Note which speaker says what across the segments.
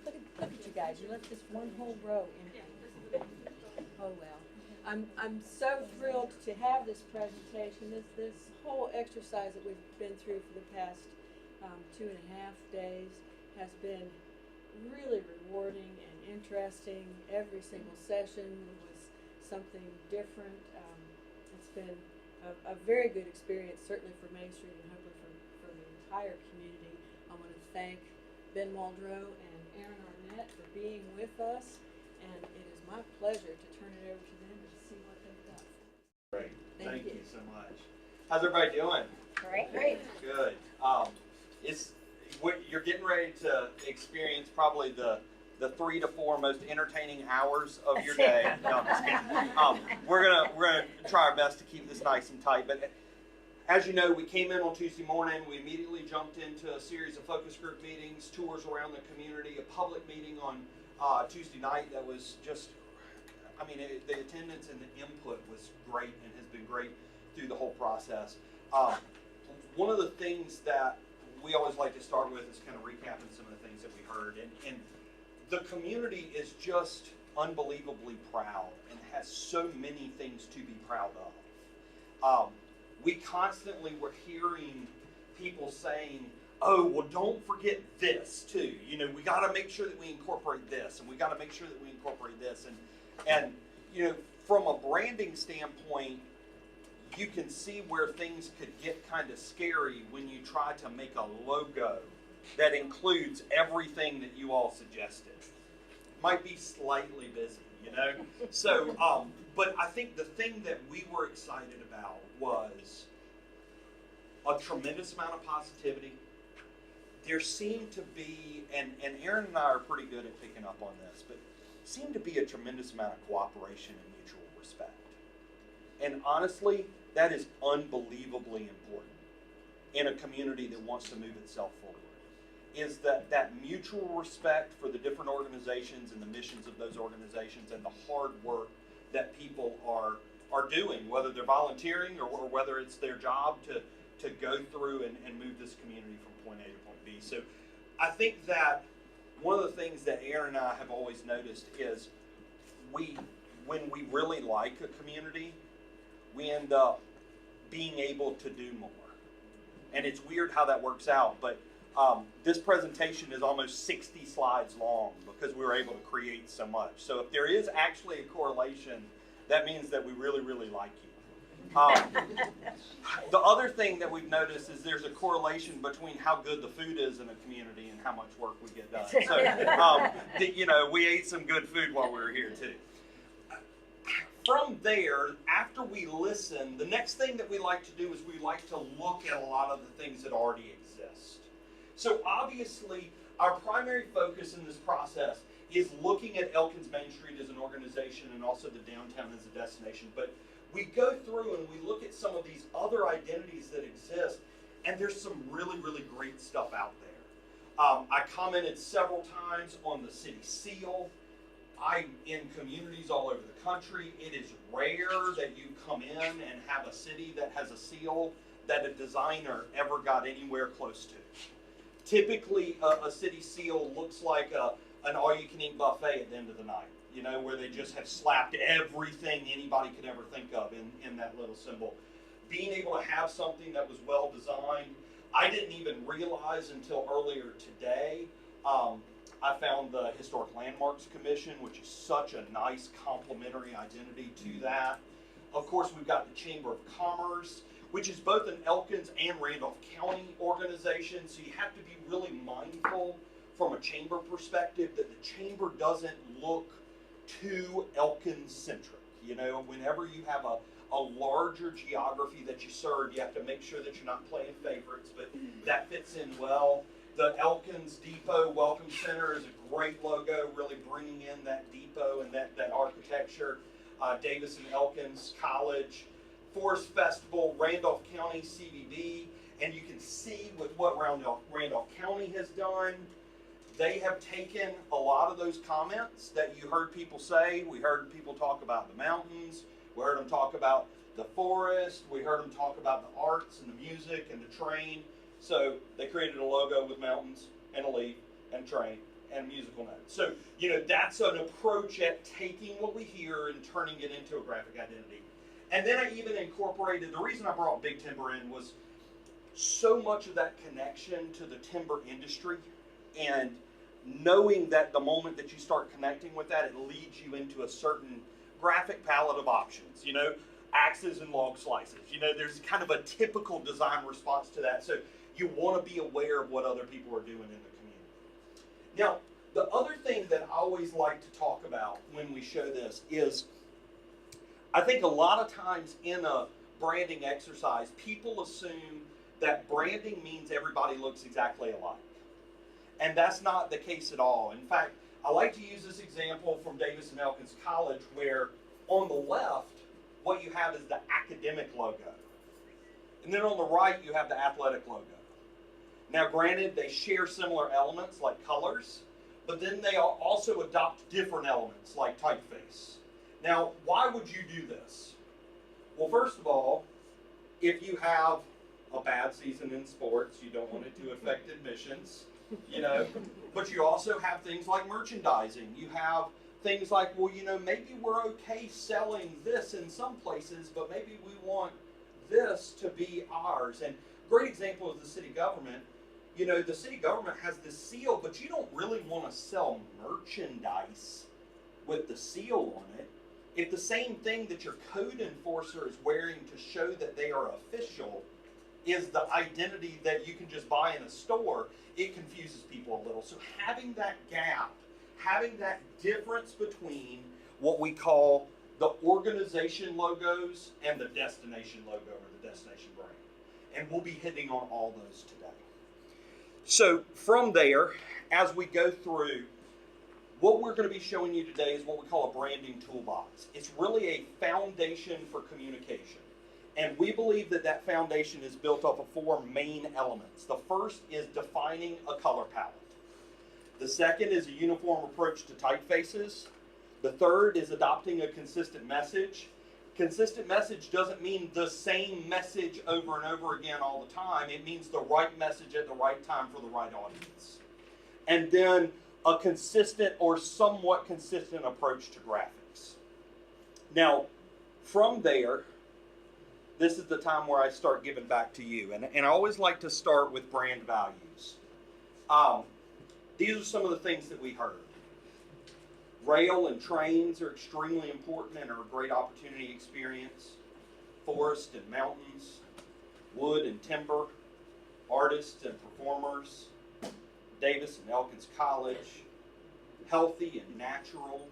Speaker 1: Look at you guys. You left just one whole row empty. Oh well. I'm so thrilled to have this presentation. This whole exercise that we've been through for the past 2.5 days has been really rewarding and interesting. Every single session was something different. It's been a very good experience, certainly for Main Street and hopefully for the entire community. I want to thank Ben Muldrow and Aaron Arnett for being with us, and it is my pleasure to turn it over to them to see what they've done.
Speaker 2: Great.
Speaker 1: Thank you
Speaker 2: so much. How's everybody doing?
Speaker 1: Great.
Speaker 2: Good. You're getting ready to experience probably the 3 to 4 most entertaining hours of your day. No, I'm just kidding. We're gonna try our best to keep this nice and tight. But as you know, we came in on Tuesday morning. We immediately jumped into a series of focus group meetings, tours around the community, a public meeting on Tuesday night that was just, the attendance and the input was great and has been great through the whole process. One of the things that we always like to start with is kind of recapping some of the things that we heard. And the community is just unbelievably proud and has so many things to be proud of. We constantly were hearing people saying, oh, well, don't forget this too. We got to make sure that we incorporate this, and we got to make sure that we incorporate this. And from a branding standpoint, you can see where things could get kind of scary when you try to make a logo that includes everything that you all suggested. Might be slightly busy, So, but I think the thing that we were excited about was a tremendous amount of positivity. There seemed to be, and Aaron and I are pretty good at picking up on this, but seemed to be a tremendous amount of cooperation and mutual respect. And honestly, that is unbelievably important in a community that wants to move itself forward, is that mutual respect for the different organizations and the missions of those organizations and the hard work that people are doing, whether they're volunteering or whether it's their job to go through and move this community from point A to point B. So I think that one of the things that Aaron and I have always noticed is when we really like a community, we end up being able to do more. And it's weird how that works out, but this presentation is almost 60 slides long because we were able to create so much. So if there is actually a correlation, that means that we really, really like you. The other thing that we've noticed is there's a correlation between how good the food is in a community and how much work we get done. So, we ate some good food while we were here too. From there, after we listen, the next thing that we like to do is we like to look at a lot of the things that already exist. So obviously, our primary focus in this process is looking at Elkins Main Street as an organization and also the downtown as a destination. But we go through and we look at some of these other identities that exist, and there's some really, really great stuff out there. I commented several times on the city seal. I'm in communities all over the country. It is rare that you come in and have a city that has a seal that a designer ever got anywhere close to. Typically, a city seal looks like an all-you-can-eat buffet at the end of the night, where they just have slapped everything anybody could ever think of in that little symbol. Being able to have something that was well designed, I didn't even realize until earlier today. I found the Historic Landmarks Commission, which is such a nice complementary identity to that. Of course, we've got the Chamber of Commerce, which is both an Elkins and Randolph County organization, so you have to be really mindful from a chamber perspective that the chamber doesn't look too Elkins-centric. Whenever you have a larger geography that you serve, you have to make sure that you're not playing favorites, but that fits in well. The Elkins Depot Welcome Center is a great logo, really bringing in that depot and that architecture. Davis and Elkins College, Forest Festival, Randolph County CVB, and you can see with what Randolph County has done, they have taken a lot of those comments that you heard people say. We heard people talk about the mountains, we heard them talk about the forest, we heard them talk about the arts and the music and the train. So they created a logo with mountains and a leaf and train, and musical notes. So, that's an approach at taking what we hear and turning it into a graphic identity. And then I even incorporated, the reason I brought Big Timber in was so much of that connection to the timber industry, and knowing that the moment that you start connecting with that, it leads you into a certain graphic palette of options, axes and log slices. There's kind of a typical design response to that. So you want to be aware of what other people are doing in the community. Now, the other thing that I always like to talk about when we show this is, I think a lot of times in a branding exercise, people assume that branding means everybody looks exactly alike. And that's not the case at all. In fact, I like to use this example from Davis and Elkins College, where on the left, what you have is the academic logo. And then on the right, you have the athletic logo. Now, granted, they share similar elements like colors, but then they also adopt different elements like typeface. Now, why would you do this? Well, first of all, if you have a bad season in sports, you don't want it to affect admissions, but you also have things like merchandising. You have things like, well, maybe we're okay selling this in some places, but maybe we want this to be ours. And great example is the city government. The city government has this seal, but you don't really want to sell merchandise with the seal on it. If the same thing that your code enforcer is wearing to show that they are official is the identity that you can just buy in a store, it confuses people a little. So having that gap, having that difference between what we call the organization logos and the destination logo or the destination brand. And we'll be hitting on all those today. So from there, as we go through, what we're going to be showing you today is what we call a branding toolbox. It's really a foundation for communication. And we believe that that foundation is built off of 4 main elements. The first is defining a color palette. The second is a uniform approach to typefaces. The third is adopting a consistent message. Consistent message doesn't mean the same message over and over again all the time. It means the right message at the right time for the right audience. And then a consistent or somewhat consistent approach to graphics. Now, from there, this is the time where I start giving back to you. And I always like to start with brand values. These are some of the things that we heard. Rail and trains are extremely important and are a great opportunity experience. Forest and mountains, wood and timber, artists and performers, Davis and Elkins College, healthy and natural,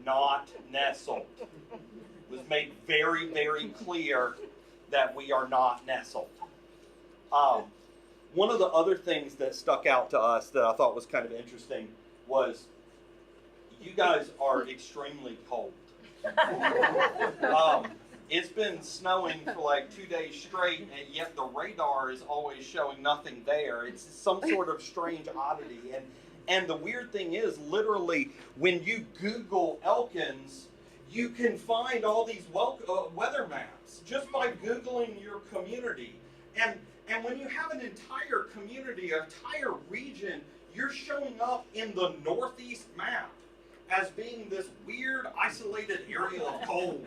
Speaker 2: not nestled. It was made very, very clear that we are not nestled. One of the other things that stuck out to us that I thought was kind of interesting was you guys are extremely cold. It's been snowing for like 2 days straight, and yet the radar is always showing nothing there. It's some sort of strange oddity. And the weird thing is, literally, when you Google Elkins, you can find all these weather maps just by Googling your community. And when you have an entire community, an entire region, you're showing up in the Northeast map as being this weird, isolated area of cold,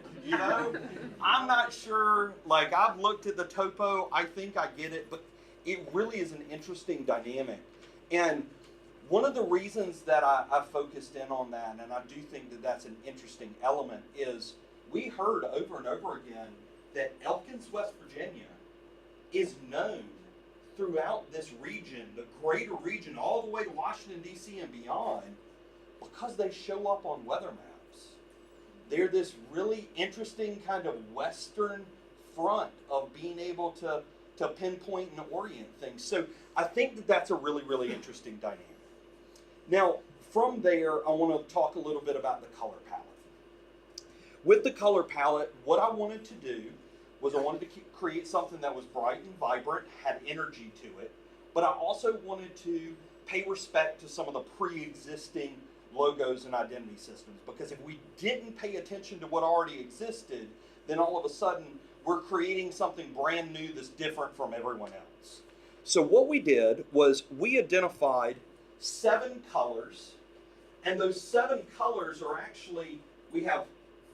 Speaker 2: I'm not sure, I've looked at the topo, I think I get it, but it really is an interesting dynamic. And one of the reasons that I focused in on that, and I do think that that's an interesting element, is we heard over and over again that Elkins, West Virginia, is known throughout this region, the greater region, all the way to Washington, D.C. and beyond, because they show up on weather maps. They're this really interesting kind of Western front of being able to pinpoint and orient things. So I think that that's a really, really interesting dynamic. Now, from there, I want to talk a little bit about the color palette. With the color palette, what I wanted to do was I wanted to create something that was bright and vibrant, had energy to it, but I also wanted to pay respect to some of the pre-existing logos and identity systems, because if we didn't pay attention to what already existed, then all of a sudden we're creating something brand new that's different from everyone else. So what we did was we identified 7 colors, and those 7 colors are actually, we have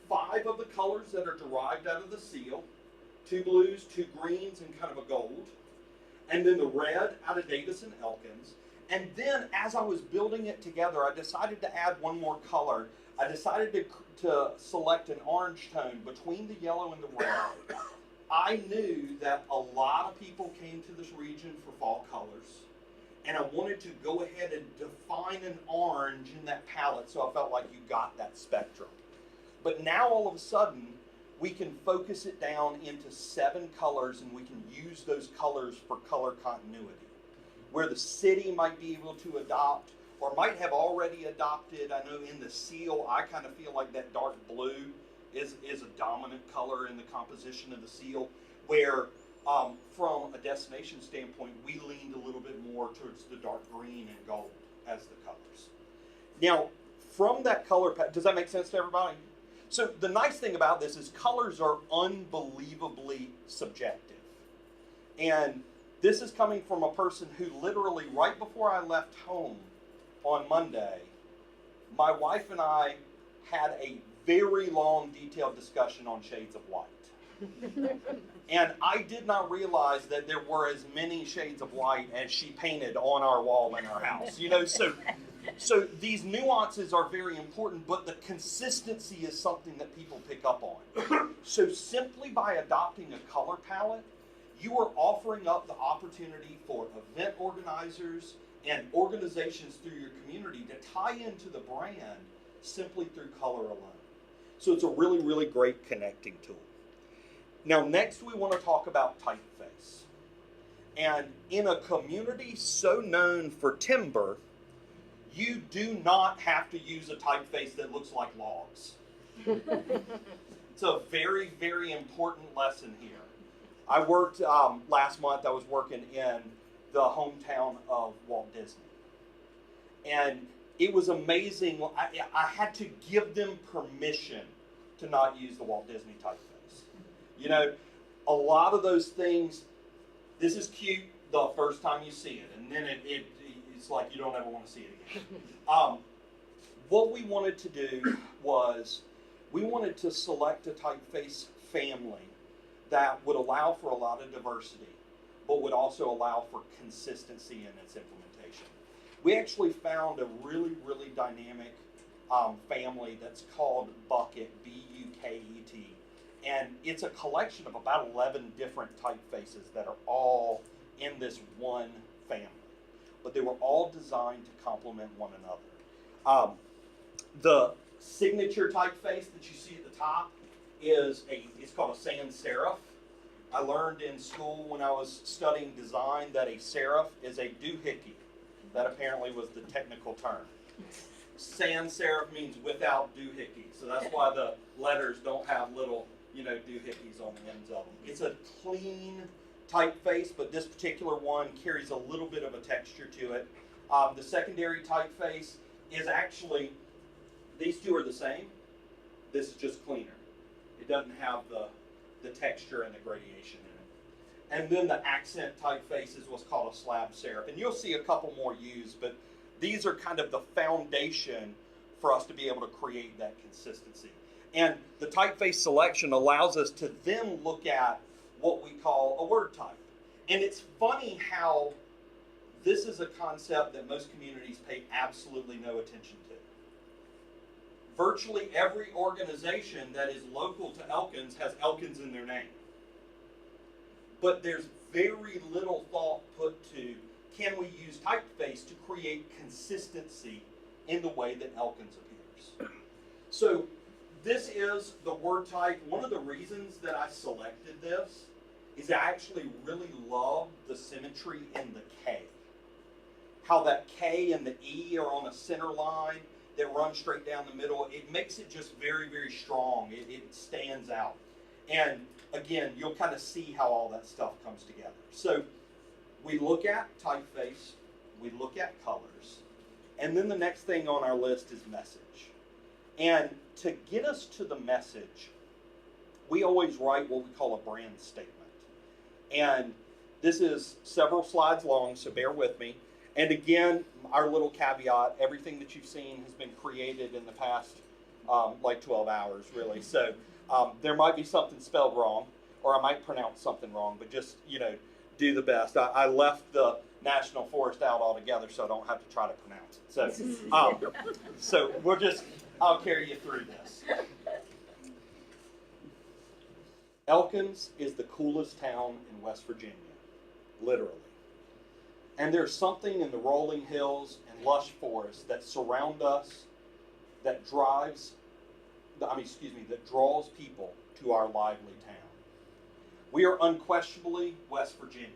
Speaker 2: 5 of the colors that are derived out of the seal, 2 blues, 2 greens, and kind of a gold, and then the red out of Davis and Elkins. And then as I was building it together, I decided to add one more color. I decided to select an orange tone between the yellow and the red. I knew that a lot of people came to this region for fall colors, and I wanted to go ahead and define an orange in that palette so I felt like you got that spectrum. But now all of a sudden, we can focus it down into 7 colors, and we can use those colors for color continuity. Where the city might be able to adopt, or might have already adopted. I know in the seal, I kind of feel like that dark blue is a dominant color in the composition of the seal, where from a destination standpoint, we leaned a little bit more towards the dark green and gold as the colors. Now, from that color palette, does that make sense to everybody? So the nice thing about this is colors are unbelievably subjective. And this is coming from a person who literally, right before I left home on Monday, my wife and I had a very long, detailed discussion on shades of white. And I did not realize that there were as many shades of white as she painted on our wall in our house. You know, so these nuances are very important, but the consistency is something that people pick up on. So simply by adopting a color palette, you are offering up the opportunity for event organizers and organizations through your community to tie into the brand simply through color alone. So it's a really, really great connecting tool. Now, next we want to talk about Typeface. And in a community so known for timber, you do not have to use a typeface that looks like logs. It's a very, very important lesson here. I worked, last month I was working in the hometown of Walt Disney. And it was amazing. I had to give them permission to not use the Walt Disney typeface. You know, a lot of those things, this is cute the first time you see it, and then it's like you don't ever want to see it again. What we wanted to do was we wanted to select a typeface family that would allow for a lot of diversity, but would also allow for consistency in its implementation. We actually found a really, really dynamic family that's called Bucket, B-U-K-E-T. And it's a collection of about 11 different typefaces that are all in this one family. But they were all designed to complement one another. The signature typeface that you see at the top it's called a sans serif. I learned in school when I was studying design that a serif is a doohickey. That apparently was the technical term. Sans serif means without doohickey. So that's why the letters don't have little, doohickeys on the ends of them. It's a clean typeface, but this particular one carries a little bit of a texture to it. The secondary typeface is actually, these two are the same. This is just cleaner. It doesn't have the texture and the gradation in it. And then the accent typeface is what's called a slab serif. And you'll see a couple more used, but these are kind of the foundation for us to be able to create that consistency. And the typeface selection allows us to then look at what we call a word type. And it's funny how this is a concept that most communities pay absolutely no attention to. Virtually every organization that is local to Elkins has Elkins in their name. But there's very little thought put to, can we use typeface to create consistency in the way that Elkins appears? So this is the word type. One of the reasons that I selected this is I actually really love the symmetry in the K. How that K and the E are on a center line that runs straight down the middle. It makes it just very, very strong. It stands out. And again, you'll kind of see how all that stuff comes together. So we look at typeface, we look at colors, and then the next thing on our list is message. And to get us to the message, we always write what we call a brand statement. And this is several slides long, so bear with me. And again, our little caveat, everything that you've seen has been created in the past like 12 hours, really. So there might be something spelled wrong, or I might pronounce something wrong, but just, do the best. I left the National Forest out altogether, so I don't have to try to pronounce it. So I'll carry you through this. Elkins is the coolest town in West Virginia, literally. And there's something in the rolling hills and lush forests that surround us that draws people to our lively town. We are unquestionably West Virginia,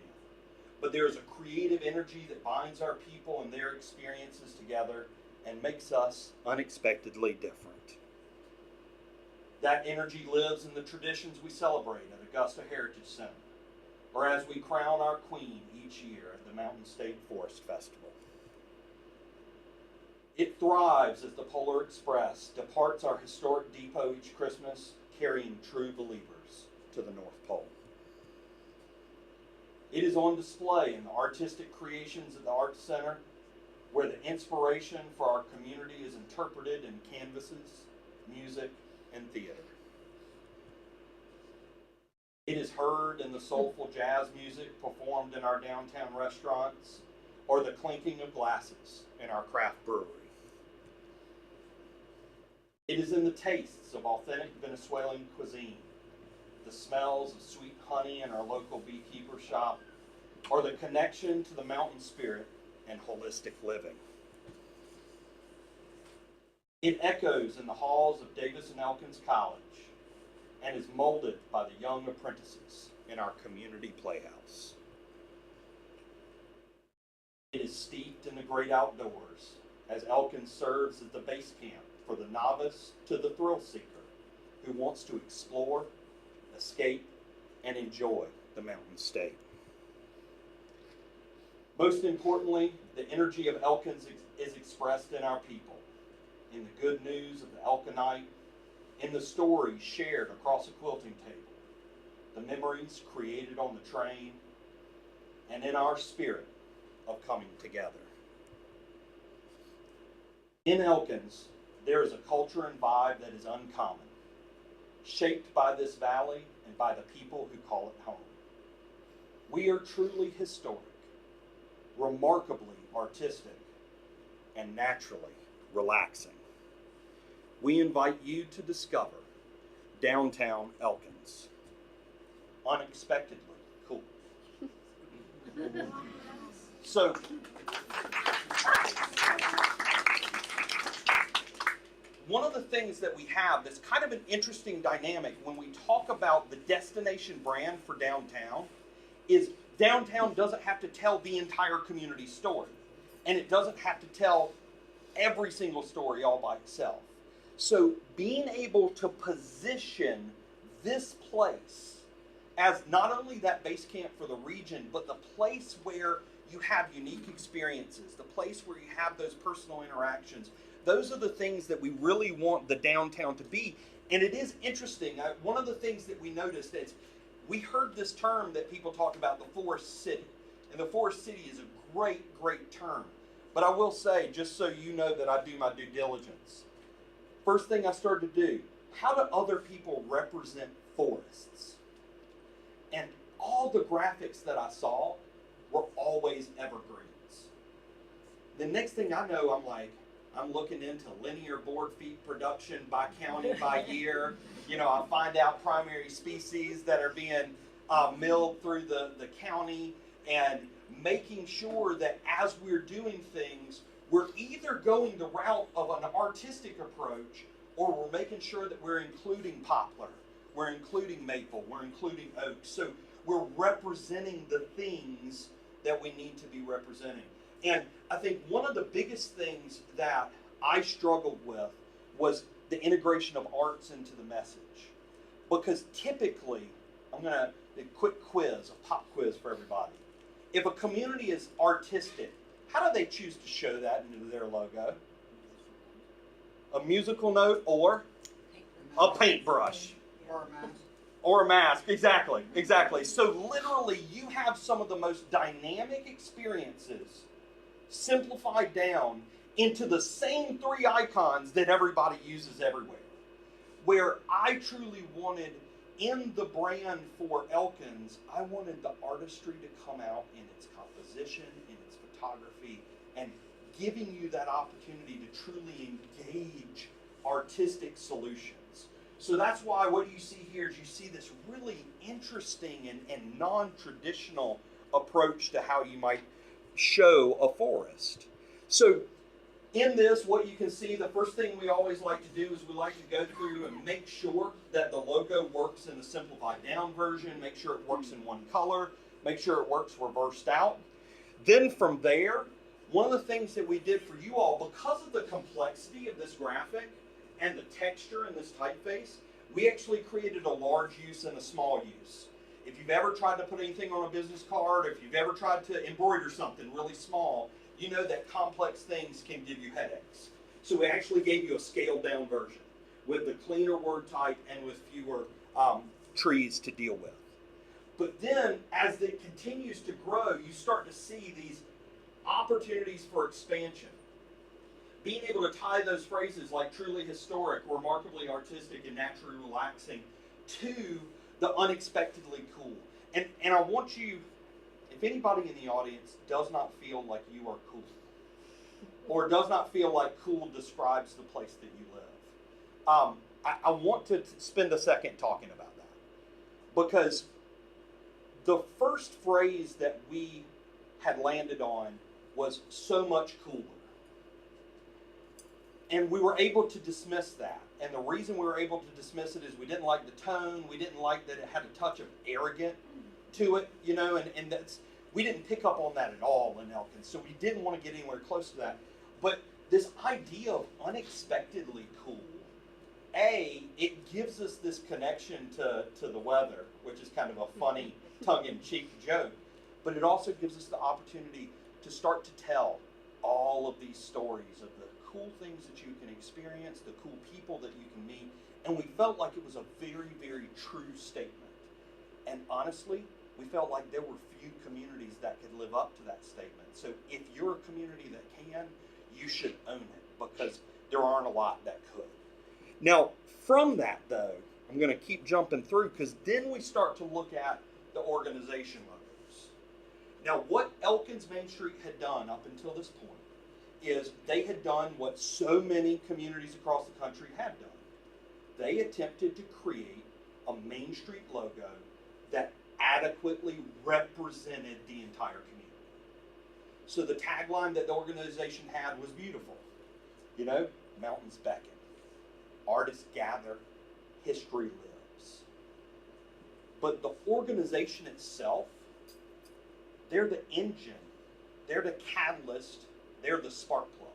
Speaker 2: but there is a creative energy that binds our people and their experiences together and makes us unexpectedly different. That energy lives in the traditions we celebrate at Augusta Heritage Center, or as we crown our queen each year at the Mountain State Forest Festival. It thrives as the Polar Express departs our historic depot each Christmas, carrying true believers to the North Pole. It is on display in the artistic creations at the Arts Center, where the inspiration for our community is interpreted in canvases, music, and theater. It is heard in the soulful jazz music performed in our downtown restaurants, or the clinking of glasses in our craft brewery. It is in the tastes of authentic Venezuelan cuisine, the smells of sweet honey in our local beekeeper shop, or the connection to the mountain spirit and holistic living. It echoes in the halls of Davis and Elkins College and is molded by the young apprentices in our community playhouse. It is steeped in the great outdoors as Elkins serves as the base camp for the novice to the thrill seeker who wants to explore, escape, and enjoy the Mountain State. Most importantly, the energy of Elkins is expressed in our people, in the good news of the Elkinite, in the stories shared across a quilting table, the memories created on the train, and in our spirit of coming together. In Elkins, there is a culture and vibe that is uncommon, shaped by this valley and by the people who call it home. We are truly historic, remarkably artistic, and naturally relaxing. We invite you to discover downtown Elkins. Unexpectedly cool. So, one of the things that we have that's kind of an interesting dynamic when we talk about the destination brand for downtown is downtown doesn't have to tell the entire community story. And it doesn't have to tell every single story all by itself. So being able to position this place as not only that base camp for the region, but the place where you have unique experiences, the place where you have those personal interactions, those are the things that we really want the downtown to be. And it is interesting. One of the things that we noticed is we heard this term that people talk about, the Forest City. And the Forest City is a great, great term. But I will say, just so you know that I do my due diligence, first thing I started to do, how do other people represent forests? And all the graphics that I saw were always evergreens. The next thing I know, I'm looking into linear board feet production by county, by year. I find out primary species that are being milled through the county, and making sure that as we're doing things, we're either going the route of an artistic approach, or we're making sure that we're including poplar, we're including maple, we're including oak. So we're representing the things that we need to be representing. And I think one of the biggest things that I struggled with was the integration of arts into the message. Because typically, I'm going to a quick quiz, a pop quiz for everybody. If a community is artistic, how do they choose to show that into their logo? A musical note or a paintbrush?
Speaker 3: Or a mask.
Speaker 2: Or a mask, exactly. So literally, you have some of the most dynamic experiences simplified down into the same 3 icons that everybody uses everywhere. Where I truly wanted, in the brand for Elkins, I wanted the artistry to come out in its composition, in its photography, and giving you that opportunity to truly engage artistic solutions. So that's why what you see here is you see this really interesting and non-traditional approach to how you might show a forest. So in this, what you can see, the first thing we always like to do is we like to go through and make sure that the logo works in the simplified down version, make sure it works in one color, make sure it works reversed out. Then from there, one of the things that we did for you all, because of the complexity of this graphic and the texture in this typeface, we actually created a large use and a small use. If you've ever tried to put anything on a business card, or if you've ever tried to embroider something really small, you know that complex things can give you headaches. So we actually gave you a scaled down version with the cleaner word type and with fewer trees to deal with. But then as it continues to grow, you start to see these opportunities for expansion. Being able to tie those phrases like truly historic, remarkably artistic, and naturally relaxing to the unexpectedly cool. And I want you, if anybody in the audience does not feel like you are cool, or does not feel like cool describes the place that you live, I want to spend a second talking about that. Because the first phrase that we had landed on was so much cooler. And we were able to dismiss that. And the reason we were able to dismiss it is we didn't like the tone, we didn't like that it had a touch of arrogant to it, you know, and that's, we didn't pick up on that at all in Elkins, so we didn't want to get anywhere close to that. But this idea of unexpectedly cool, it gives us this connection to the weather, which is kind of a funny tongue-in-cheek joke, but it also gives us the opportunity to start to tell all of these stories of the cool things that you can experience, the cool people that you can meet, and we felt like it was a very, very true statement. And honestly, we felt like there were few communities that could live up to that statement. So if you're a community that can, you should own it, because there aren't a lot that could. Now, from that though, I'm going to keep jumping through, because then we start to look at the organization logos. Now, what Elkins Main Street had done up until this point is they had done what so many communities across the country had done. They attempted to create a Main Street logo that adequately represented the entire community. So the tagline that the organization had was beautiful. You know, mountains beckon, artists gather, history lives. But the organization itself, they're the engine, they're the catalyst, they're the spark plug.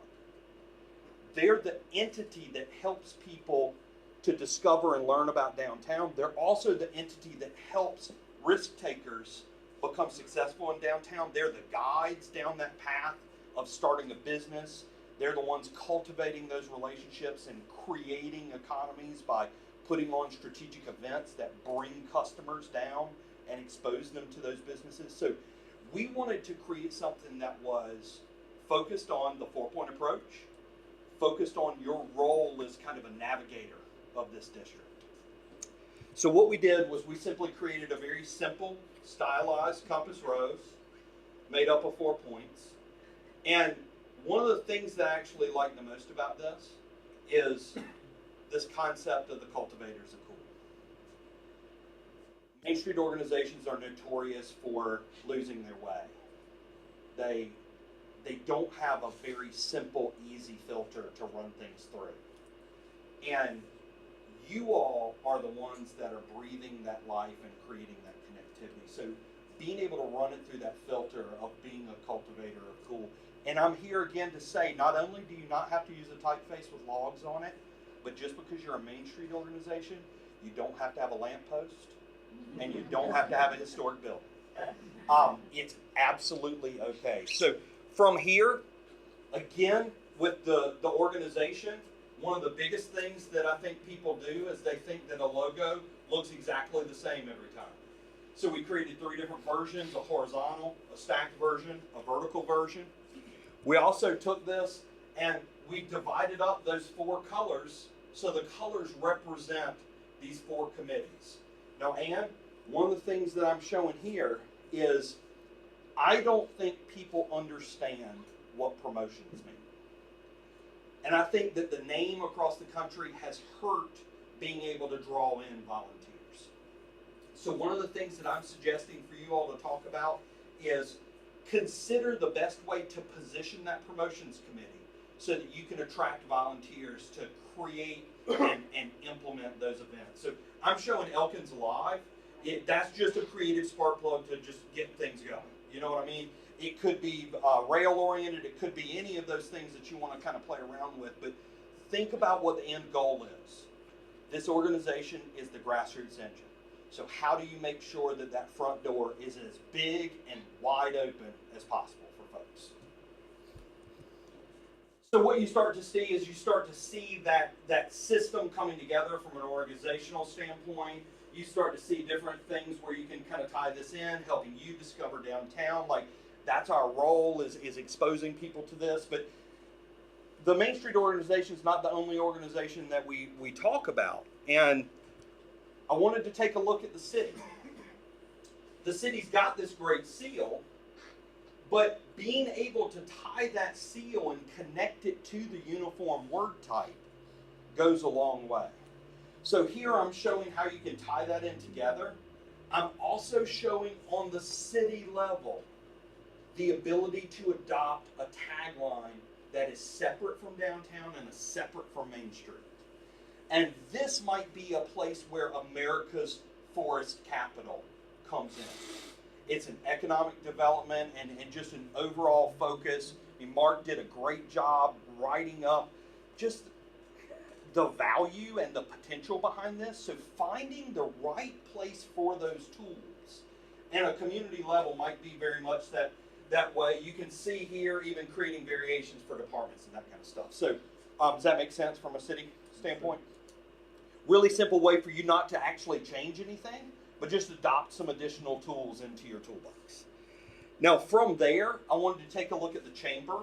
Speaker 2: They're the entity that helps people to discover and learn about downtown. They're also the entity that helps risk takers become successful in downtown. They're the guides down that path of starting a business. They're the ones cultivating those relationships and creating economies by putting on strategic events that bring customers down and expose them to those businesses. So we wanted to create something that was focused on the 4-point approach, focused on your role as kind of a navigator of this district. So what we did was we simply created a very simple, stylized compass rose made up of 4 points. And one of the things that I actually like the most about this is this concept of the cultivators of cool. Main Street organizations are notorious for losing their way. They don't have a very simple, easy filter to run things through. And you all are the ones that are breathing that life and creating that connectivity. So being able to run it through that filter of being a cultivator of cool. And I'm here again to say, not only do you not have to use a typeface with logs on it, but just because you're a Main Street organization, you don't have to have a lamppost, and you don't have to have a historic building. It's absolutely okay. So from here, again, with the organization, one of the biggest things that I think people do is they think that a logo looks exactly the same every time. So we created 3 different versions: a horizontal, a stacked version, a vertical version. We also took this and we divided up those 4 colors so the colors represent these 4 committees. Now, Ann, one of the things that I'm showing here is I don't think people understand what promotions mean. And I think that the name across the country has hurt being able to draw in volunteers. So one of the things that I'm suggesting for you all to talk about is consider the best way to position that promotions committee so that you can attract volunteers to create and implement those events. So I'm showing Elkins Live. That's just a creative spark plug to just get things going. You know what I mean? It could be rail oriented. It could be any of those things that you want to kind of play around with. But think about what the end goal is. This organization is the grassroots engine. So how do you make sure that that front door is as big and wide open as possible for folks? So what you start to see is you start to see that system coming together from an organizational standpoint. You start to see different things where you can kind of tie this in, helping you discover downtown. Like, that's our role, is exposing people to this. But the Main Street organization is not the only organization that we talk about. And I wanted to take a look at the city. The city's got this great seal, but being able to tie that seal and connect it to the uniform word type goes a long way. So here I'm showing how you can tie that in together. I'm also showing on the city level the ability to adopt a tagline that is separate from downtown and is separate from Main Street. And this might be a place where America's forest capital comes in. It's an economic development and just an overall focus. I mean, Mark did a great job writing up just the value and the potential behind this. So finding the right place for those tools and a community level might be very much that way. You can see here even creating variations for departments and that kind of stuff. So does that make sense from a city standpoint? Really simple way for you not to actually change anything, but just adopt some additional tools into your toolbox. Now from there, I wanted to take a look at the chamber.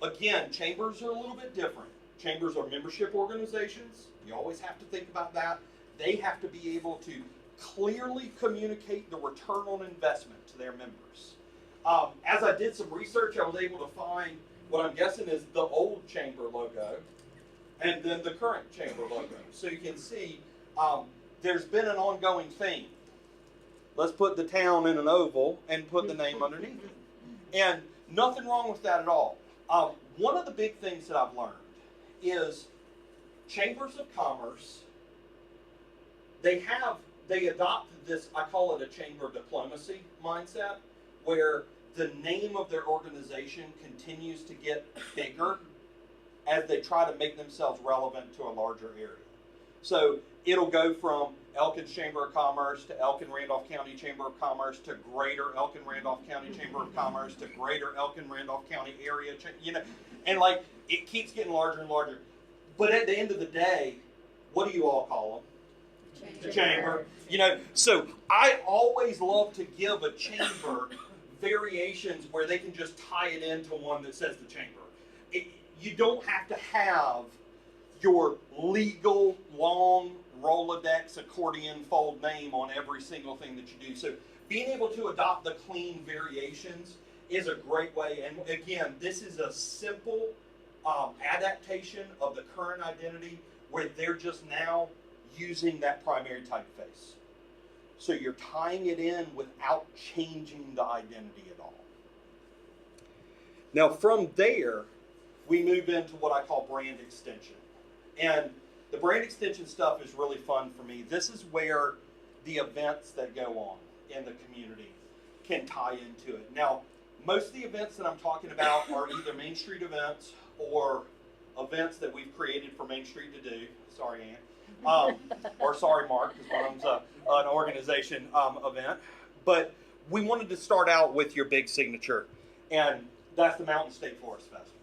Speaker 2: Again, chambers are a little bit different. Chambers are membership organizations. You always have to think about that. They have to be able to clearly communicate the return on investment to their members. As I did some research, I was able to find what I'm guessing is the old chamber logo and then the current chamber logo. So you can see there's been an ongoing theme. Let's put the town in an oval and put the name underneath it. And nothing wrong with that at all. One of the big things that I've learned is chambers of commerce, they adopt this, I call it a chamber diplomacy mindset, where the name of their organization continues to get bigger as they try to make themselves relevant to a larger area. So it'll go from Elkins Chamber of Commerce to Elkin-Randolph County Chamber of Commerce to Greater Elkin-Randolph County Chamber of Commerce to Greater Elkin-Randolph County Area, and like it keeps getting larger and larger. But at the end of the day, what do you all call them? The chamber. So I always love to give a chamber variations where they can just tie it into one that says the chamber. You don't have to have your legal long Rolodex accordion fold name on every single thing that you do. So being able to adopt the clean variations is a great way. And again, this is a simple adaptation of the current identity where they're just now using that primary typeface. So you're tying it in without changing the identity at all. Now from there, we move into what I call brand extension. And the brand extension stuff is really fun for me. This is where the events that go on in the community can tie into it. Now, most of the events that I'm talking about are either Main Street events or events that we've created for Main Street to do. Sorry, Ann. Or sorry, Mark, because one of them's an organization event. But we wanted to start out with your big signature, and that's the Mountain State Forest Festival.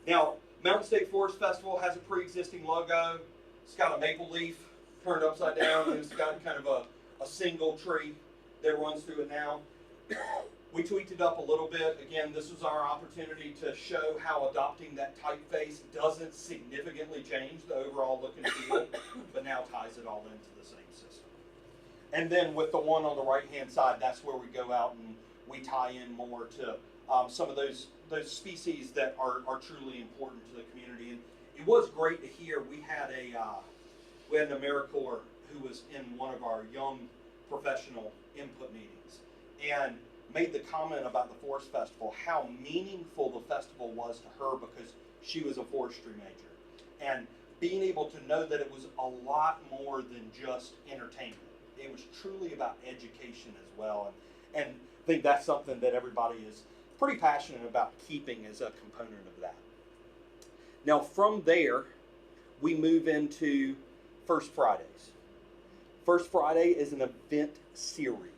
Speaker 2: Now, Mountain State Forest Festival has a pre-existing logo. It's got a maple leaf turned upside down, and it's got kind of a single tree that runs through it now. We tweaked it up a little bit. Again, this was our opportunity to show how adopting that typeface doesn't significantly change the overall look and feel, but now ties it all into the same system. And then with the one on the right-hand side, that's where we go out and we tie in more to some of those species that are truly important to the community. And it was great to hear. We had an AmeriCorps who was in one of our young professional input meetings and made the comment about the Forest Festival, how meaningful the festival was to her because she was a forestry major. And being able to know that it was a lot more than just entertainment. It was truly about education as well. And I think that's something that everybody is pretty passionate about keeping as a component of that. Now from there, we move into First Fridays. First Friday is an event series.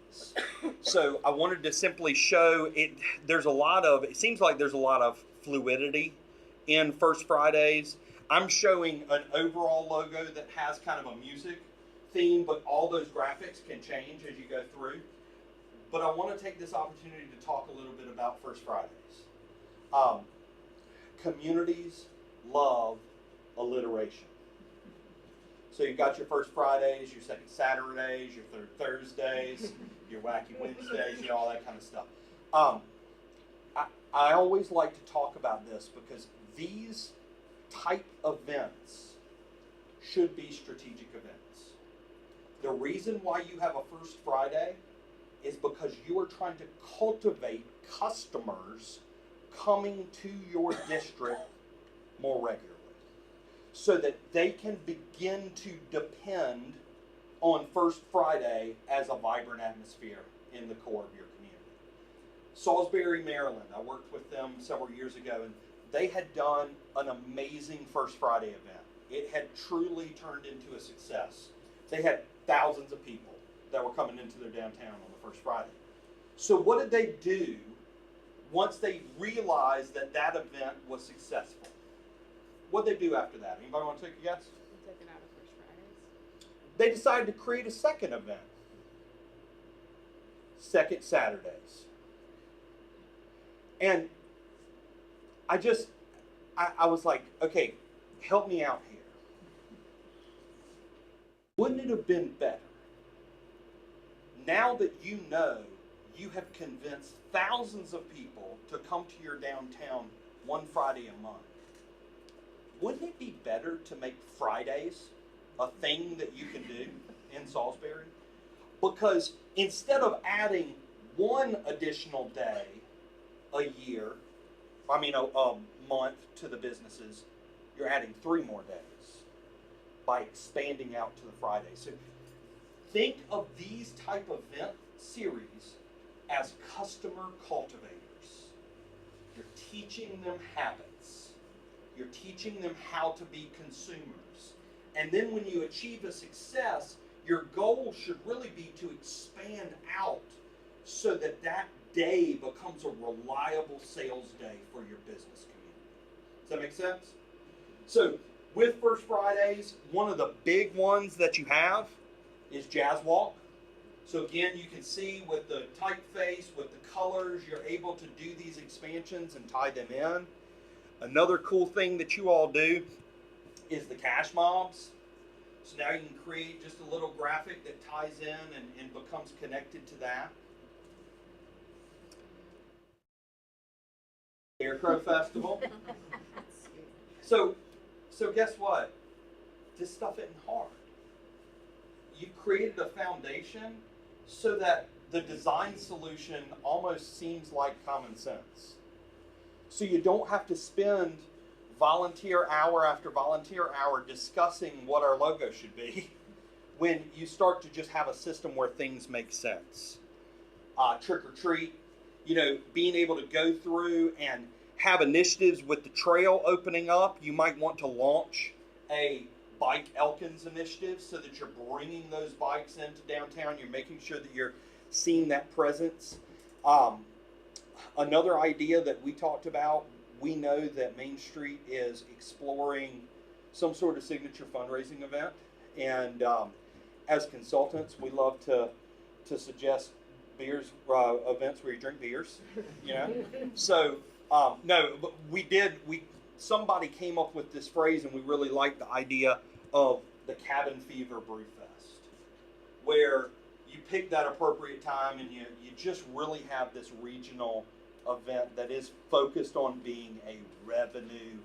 Speaker 2: So I wanted to simply show it. It seems like there's a lot of fluidity in First Fridays. I'm showing an overall logo that has kind of a music theme, but all those graphics can change as you go through. But I want to take this opportunity to talk a little bit about First Fridays. Communities love alliteration. So you've got your First Fridays, your Second Saturdays, your Third Thursdays, your Wacky Wednesdays, all that kind of stuff. I always like to talk about this because these type events should be strategic events. The reason why you have a First Friday is because you are trying to cultivate customers coming to your district more regularly so that they can begin to depend on First Friday as a vibrant atmosphere in the core of your community. Salisbury, Maryland, I worked with them several years ago, and they had done an amazing First Friday event. It had truly turned into a success. They had thousands of people that were coming into their downtown on the First Friday. So what did they do once they realized that that event was successful? What did they do after that? Anybody want to take a guess?
Speaker 3: They took it out of First Fridays.
Speaker 2: They decided to create a second event. Second Saturdays. And I was like, okay, help me out here. Wouldn't it have been better, now that you know you have convinced thousands of people to come to your downtown one Friday a month, wouldn't it be better to make Fridays a thing that you can do in Salisbury? Because instead of adding one additional day a month to the businesses, you're adding 3 more days by expanding out to the Friday. So think of these type of event series as customer cultivators. You're teaching them habits. You're teaching them how to be consumers. And then when you achieve a success, your goal should really be to expand out so that that day becomes a reliable sales day for your business community. Does that make sense? So with First Fridays, one of the big ones that you have is Jazz Walk. So again, you can see with the typeface, with the colors, you're able to do these expansions and tie them in. Another cool thing that you all do is the cash mobs. So now you can create just a little graphic that ties in and becomes connected to that. Scarecrow Festival. So guess what? This stuff isn't hard. You've created a foundation so that the design solution almost seems like common sense. So you don't have to spend volunteer hour after volunteer hour discussing what our logo should be when you start to just have a system where things make sense. Trick or treat, being able to go through and have initiatives with the trail opening up. You might want to launch a Bike Elkins initiative so that you're bringing those bikes into downtown. You're making sure that you're seeing that presence. Another idea that we talked about, we know that Main Street is exploring some sort of signature fundraising event. And as consultants, we love to suggest beers, events where you drink beers, you know. So no, but somebody came up with this phrase, and we really liked the idea of the Cabin Fever Brew Fest, where you pick that appropriate time and you just really have this regional event that is focused on being a revenue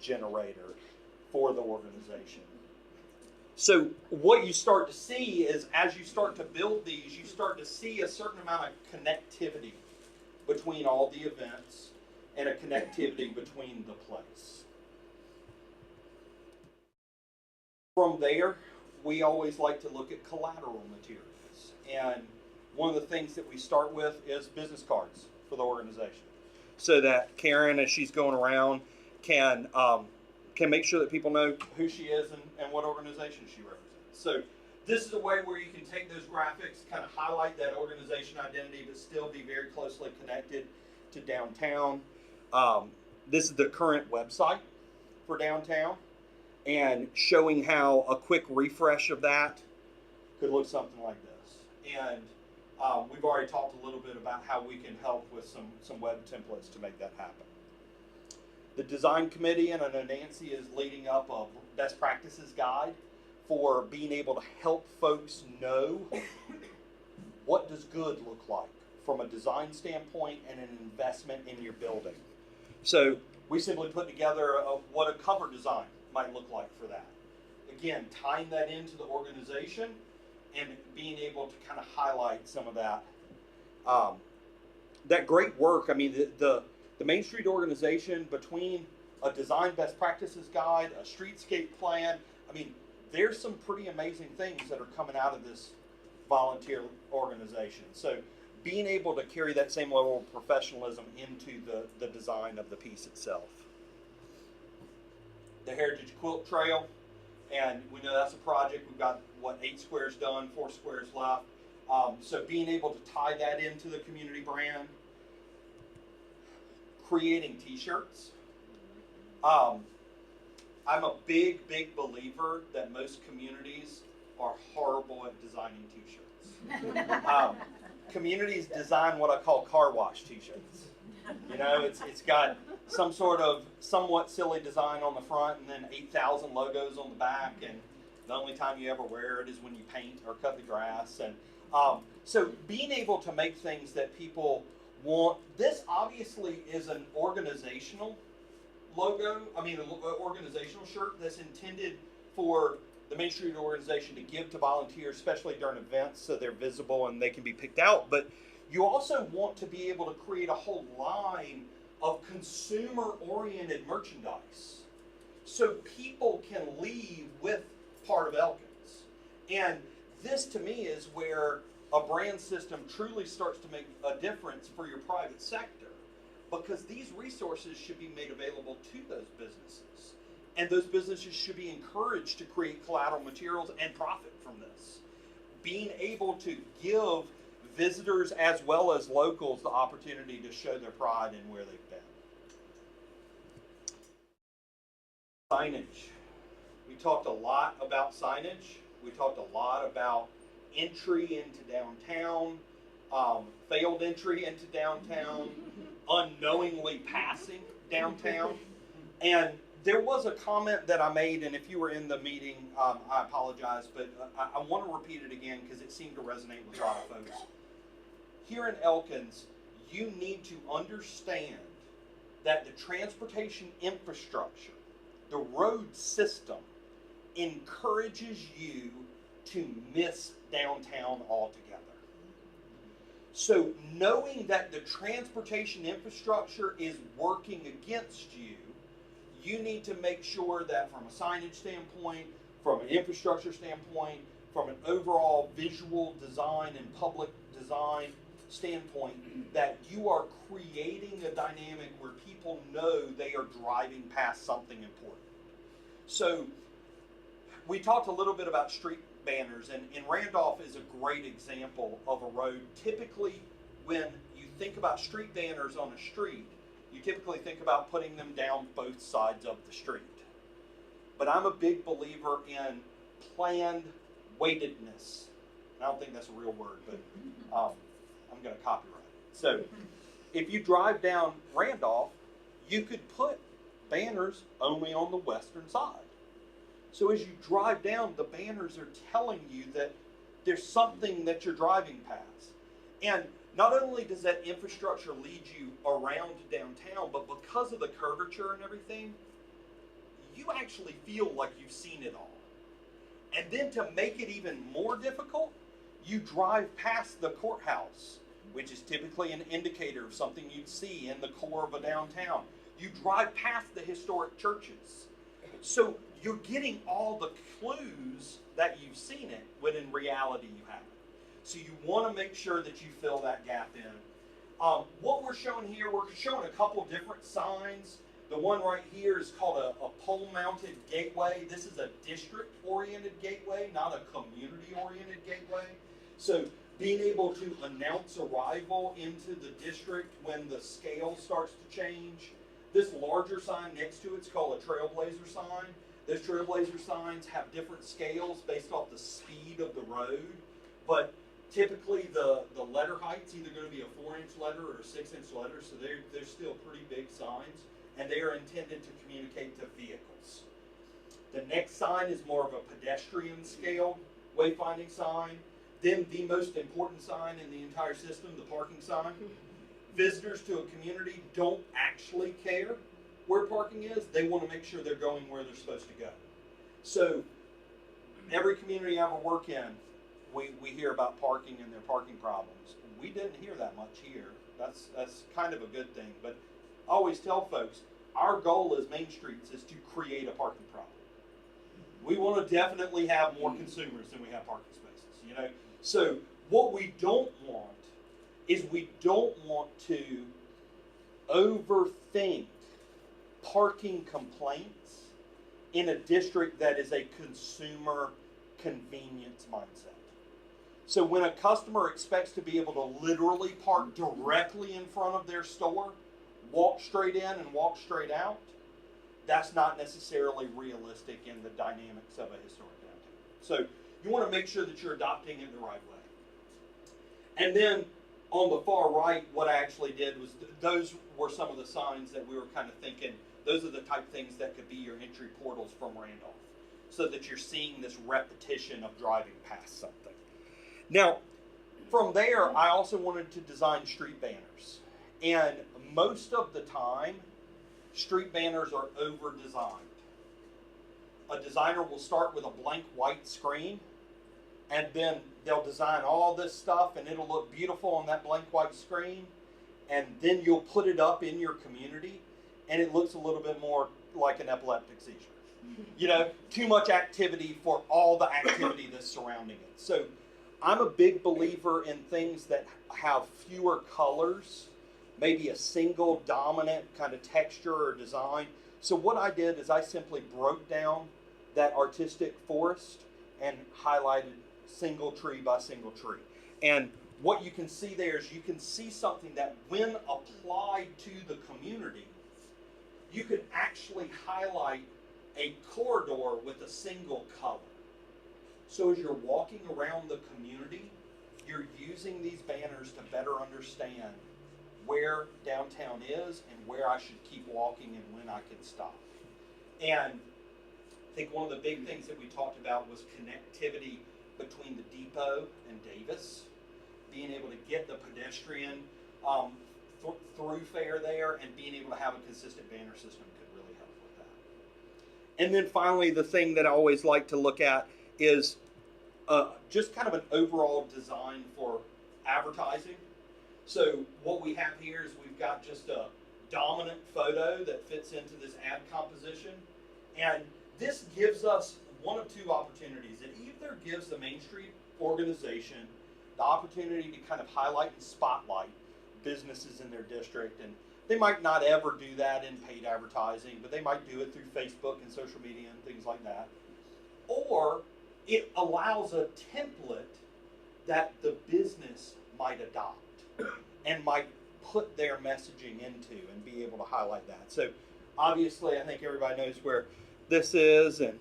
Speaker 2: generator for the organization. So what you start to see is, as you start to build these, you start to see a certain amount of connectivity between all the events and a connectivity between the place. From there, we always like to look at collateral materials. And one of the things that we start with is business cards for the organization, so that Karen, as she's going around, can make sure that people know who she is and what organization she represents. So this is a way where you can take those graphics, kind of highlight that organization identity, but still be very closely connected to downtown. This is the current website for downtown, and showing how a quick refresh of that could look something like this. And we've already talked a little bit about how we can help with some web templates to make that happen. The design committee, and I know Nancy is leading up a best practices guide for being able to help folks know what does good look like from a design standpoint and an investment in your building. So we simply put together what a cover design might look like for that. Again, tying that into the organization and being able to kind of highlight some of that. That great work. I mean, the Main Street organization, between a design best practices guide, a streetscape plan, I mean, there's some pretty amazing things that are coming out of this volunteer organization. So being able to carry that same level of professionalism into the design of the piece itself. The Heritage Quilt Trail, and we know that's a project. We've got, 8 squares done, 4 squares left. So being able to tie that into the community brand. Creating t-shirts. I'm a big believer that most communities are horrible at designing t-shirts. Communities design what I call car wash t-shirts. You know, it's got some sort of somewhat silly design on the front and then 8,000 logos on the back, and the only time you ever wear it is when you paint or cut the grass. And so being able to make things that people want. This obviously is an organizational logo, an organizational shirt that's intended for the Main Street organization to give to volunteers, especially during events, so they're visible and they can be picked out. But you also want to be able to create a whole line of consumer-oriented merchandise, so people can leave with part of Elkins. And this, to me, is where a brand system truly starts to make a difference for your private sector, because these resources should be made available to those businesses, and those businesses should be encouraged to create collateral materials and profit from this. Being able to give visitors as well as locals the opportunity to show their pride in where they've been. Signage. We talked a lot about signage. We talked a lot about entry into downtown, failed entry into downtown, unknowingly passing downtown. And there was a comment that I made, and if you were in the meeting, I apologize, but I want to repeat it again because it seemed to resonate with a lot of folks. Here in Elkins, you need to understand that the transportation infrastructure, the road system, encourages you to miss downtown altogether. So knowing that the transportation infrastructure is working against you, you need to make sure that from a signage standpoint, from an infrastructure standpoint, from an overall visual design and public design standpoint, that you are creating a dynamic where people know they are driving past something important. So we talked a little bit about street banners, and Randolph is a great example of a road. Typically, when you think about street banners on a street, you typically think about putting them down both sides of the street. But I'm a big believer in planned weightedness. I don't think that's a real word, but I'm going to copyright it. So if you drive down Randolph, you could put banners only on the western side. So as you drive down, the banners are telling you that there's something that you're driving past. And not only does that infrastructure lead you around downtown, but because of the curvature and everything, you actually feel like you've seen it all. And then to make it even more difficult, you drive past the courthouse, which is typically an indicator of something you'd see in the core of a downtown. You drive past the historic churches. So you're getting all the clues that you've seen it, when in reality you haven't. So you want to make sure that you fill that gap in. What we're showing here, we're showing a couple different signs. The one right here is called a pole-mounted gateway. This is a district-oriented gateway, not a community-oriented gateway. So being able to announce arrival into the district when the scale starts to change. This larger sign next to it's called a trailblazer sign. Those trailblazer signs have different scales based off the speed of the road, but typically the letter height's either going to be a 4-inch letter or a 6-inch letter, so they're still pretty big signs, and they are intended to communicate to vehicles. The next sign is more of a pedestrian scaled wayfinding sign. Then the most important sign in the entire system, the parking sign. Visitors to a community don't actually care where parking is. They want to make sure they're going where they're supposed to go. So every community I ever work in, we hear about parking and their parking problems. We didn't hear that much here. That's kind of a good thing. But I always tell folks, our goal as Main Streets is to create a parking problem. We want to definitely have more consumers than we have parking spaces, you know. So what we don't want is we don't want to overthink parking complaints in a district that is a consumer convenience mindset. So when a customer expects to be able to literally park directly in front of their store, walk straight in and walk straight out, that's not necessarily realistic in the dynamics of a historic downtown. So you want to make sure that you're adopting it the right way. And then on the far right, what I actually did was, those were some of the signs that we were kind of thinking, those are the type things that could be your entry portals from Randolph, so that you're seeing this repetition of driving past something. Now, from there, I also wanted to design street banners. And most of the time, street banners are over-designed. A designer will start with a blank white screen, and then they'll design all this stuff, and it'll look beautiful on that blank white screen, and then you'll put it up in your community, and it looks a little bit more like an epileptic seizure. You know, too much activity for all the activity that's surrounding it. So I'm a big believer in things that have fewer colors, maybe a single dominant kind of texture or design. So what I did is I simply broke down that artistic forest and highlighted single tree by single tree. And what you can see there is you can see something that when applied to the community, you can actually highlight a corridor with a single color. So as you're walking around the community, you're using these banners to better understand where downtown is and where I should keep walking and when I can stop. And I think one of the big things that we talked about was connectivity between the depot and Davis, being able to get the pedestrian thoroughfare there, and being able to have a consistent banner system could really help with that. And then finally, the thing that I always like to look at is just kind of an overall design for advertising. So what we have here is we've got just a dominant photo that fits into this ad composition. And this gives us one of two opportunities. It either gives the Main Street organization the opportunity to kind of highlight and spotlight businesses in their district. And they might not ever do that in paid advertising, but they might do it through Facebook and social media and things like that. Or it allows a template that the business might adopt and might put their messaging into and be able to highlight that. So obviously I think everybody knows where this is, and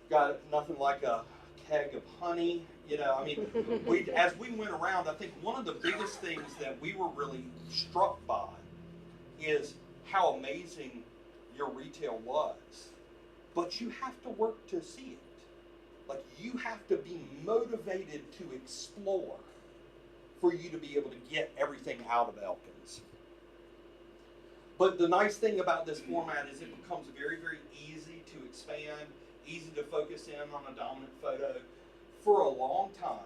Speaker 2: got nothing like a keg of honey. You know, I mean, as we went around, I think one of the biggest things that we were really struck by is how amazing your retail was. But you have to work to see it. Like, you have to be motivated to explore for you to be able to get everything out of Elkins. But the nice thing about this format is it becomes very, very easy to expand, easy to focus in on a dominant photo. For a long time,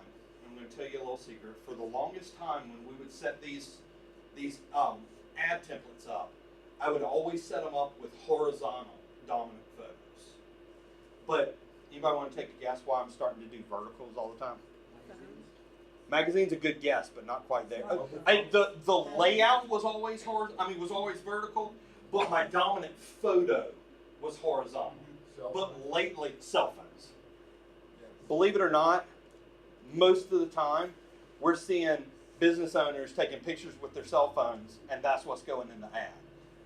Speaker 2: I'm going to tell you a little secret, for the longest time when we would set these ad templates up, I would always set them up with horizontal dominant photos. But anybody want to take a guess why I'm starting to do verticals all the time? Magazine's a good guess, but not quite there. The layout was always was always vertical, but my dominant photo was horizontal. But lately, cell phones. Believe it or not, most of the time, we're seeing business owners taking pictures with their cell phones, and that's what's going in the ad.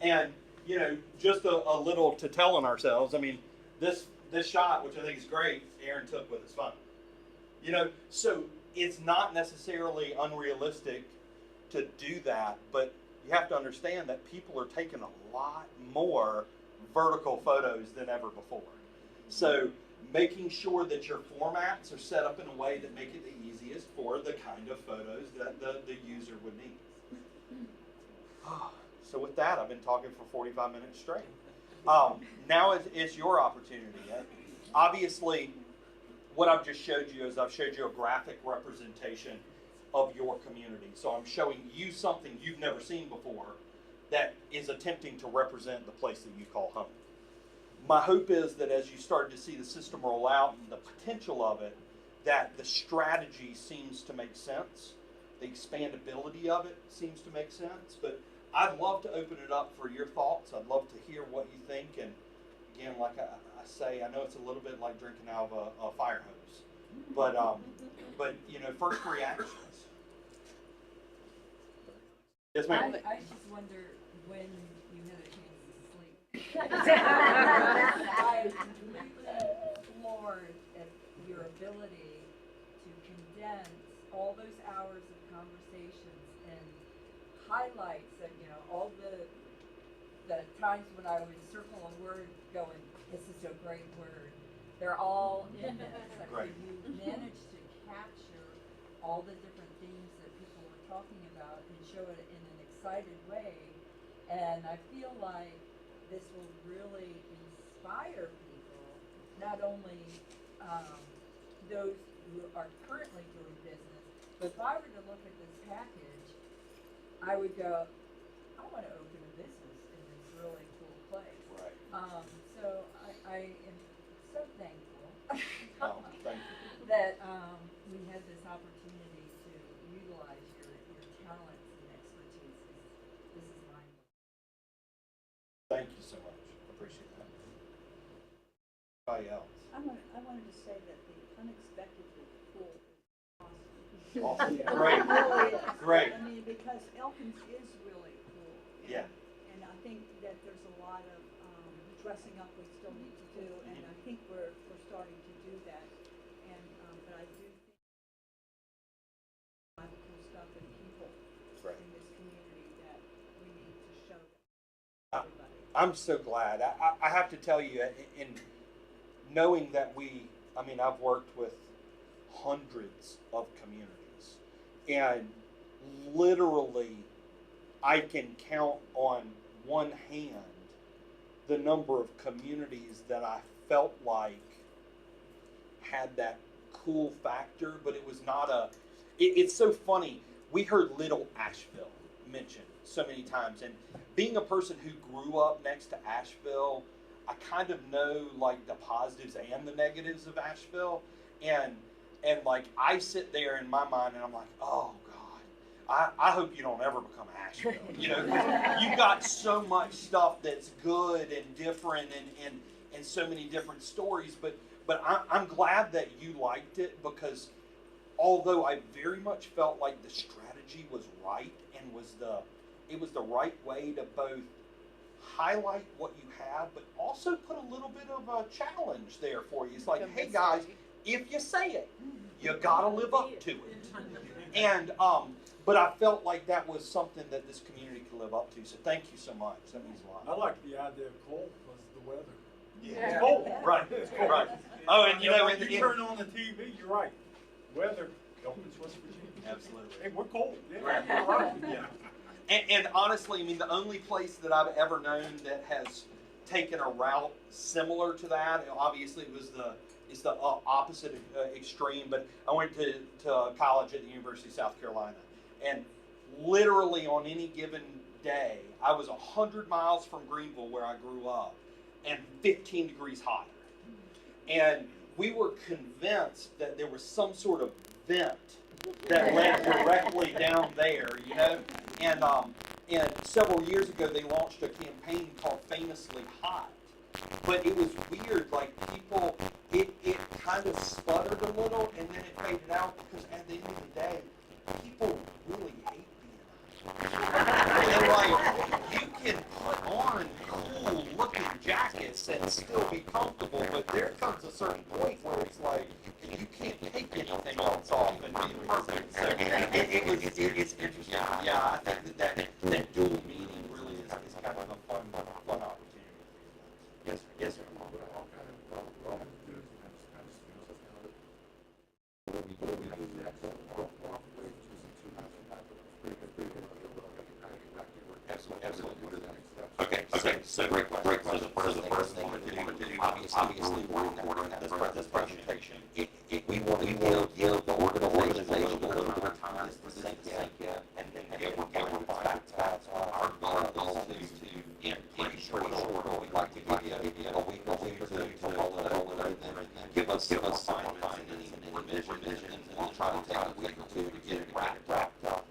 Speaker 2: And, you know, just a little to tell on ourselves, I mean, this shot, which I think is great, Aaron took with his phone. You know, so it's not necessarily unrealistic to do that, but you have to understand that people are taking a lot more vertical photos than ever before. So making sure that your formats are set up in a way that make it the easiest for the kind of photos that the user would need. So with that, I've been talking for 45 minutes straight. Now is your opportunity. Obviously, what I've just showed you is I've showed you a graphic representation of your community. So I'm showing you something you've never seen before that is attempting to represent the place that you call home. My hope is that as you start to see the system roll out and the potential of it, that the strategy seems to make sense. The expandability of it seems to make sense. But I'd love to open it up for your thoughts. I'd love to hear what you think. And again, like I say, I know it's a little bit like drinking out of a fire hose. But you know, first reactions. Yes, ma'am.
Speaker 4: I just wonder when you had a chance to sleep. I completely floored at your ability to condense all those hours of conversations and highlights that, you know, all the times when I would circle a word going, this is a great word. They're all in this.
Speaker 2: Right.
Speaker 4: You managed to capture all the different themes that people were talking about and show it in an excited way. And I feel like this will really inspire people, not only those who are currently doing business, but if I were to look at this package, I would go, I want to open a business in this really cool place.
Speaker 2: Right.
Speaker 4: So I am so thankful
Speaker 2: Thank you.
Speaker 4: that we had this opportunity to utilize your talents and expertise. This is mine.
Speaker 2: Thank you so much. Appreciate that. Anybody else?
Speaker 5: I wanted to say that the unexpectedly cool is awesome.
Speaker 2: Awesome.
Speaker 5: It
Speaker 2: Great.
Speaker 5: really is.
Speaker 2: Great.
Speaker 5: I mean, because Elkins is really cool.
Speaker 2: Yeah.
Speaker 5: And I think that there's a lot of dressing up we still need to do, and I think we're starting to do that. And but I do think a lot of cool stuff and people
Speaker 2: Right.
Speaker 5: in this community that we need to show to everybody.
Speaker 2: I'm so glad. I have to tell you, in knowing that I've worked with hundreds of communities, and literally I can count on one hand the number of communities that I felt like had that cool factor, but it was not it's so funny. We heard Little Asheville mentioned so many times, and being a person who grew up next to Asheville, I kind of know like the positives and the negatives of Asheville, and like I sit there in my mind and I'm like, oh God, I hope you don't ever become Asheville. You know, 'cause you've got so much stuff that's good and different and so many different stories. But I'm glad that you liked it, because although I very much felt like the strategy was right and it was the right way to both highlight what you have, but also put a little bit of a challenge there for you. It's like, hey guys, if you say it. You gotta live up to it. And but I felt like that was something that this community could live up to. So thank you so much. That means a lot.
Speaker 6: I like the idea of cold because the weather.
Speaker 2: Yeah.
Speaker 6: It's cold.
Speaker 2: Right.
Speaker 6: It's cold.
Speaker 2: Right. Oh, and you know,
Speaker 6: when you turn on the TV, you're right. Weather, Elkins, West Virginia.
Speaker 2: absolutely.
Speaker 6: Hey, we're cold. Yeah,
Speaker 2: Right.
Speaker 6: you're right.
Speaker 2: Yeah. And honestly, I mean, the only place that I've ever known that has taken a route similar to that, obviously, it's the opposite extreme. But I went to college at the University of South Carolina, and literally on any given day, I was 100 miles from Greenville, where I grew up, and 15 degrees hotter. And we were convinced that there was some sort of vent that led directly down there, you know. And several years ago, they launched a campaign called Famously Hot. But it was weird, like people, it kind of sputtered a little, and then it faded out, because at the end of the day, people really hate being hot. And like, you can put on cool looking jackets and still be comfortable, but there comes a certain point where it's like, you can't take anything else off and be perfect. So it's interesting. Yeah, I think that dual meaning really is kind of a fun opportunity. Yes, sir. Yes, sir. Absolutely. Okay. So great question. So the first thing we want to do, obviously, we're in this presentation. If we want to give the organization a little bit of time to sink in, and then get facts. Our goal is to, in pretty short order, we'd like to give you a week or two to roll it over, and then give us assignments and any vision, and we'll try to take a week or two to get it wrapped up.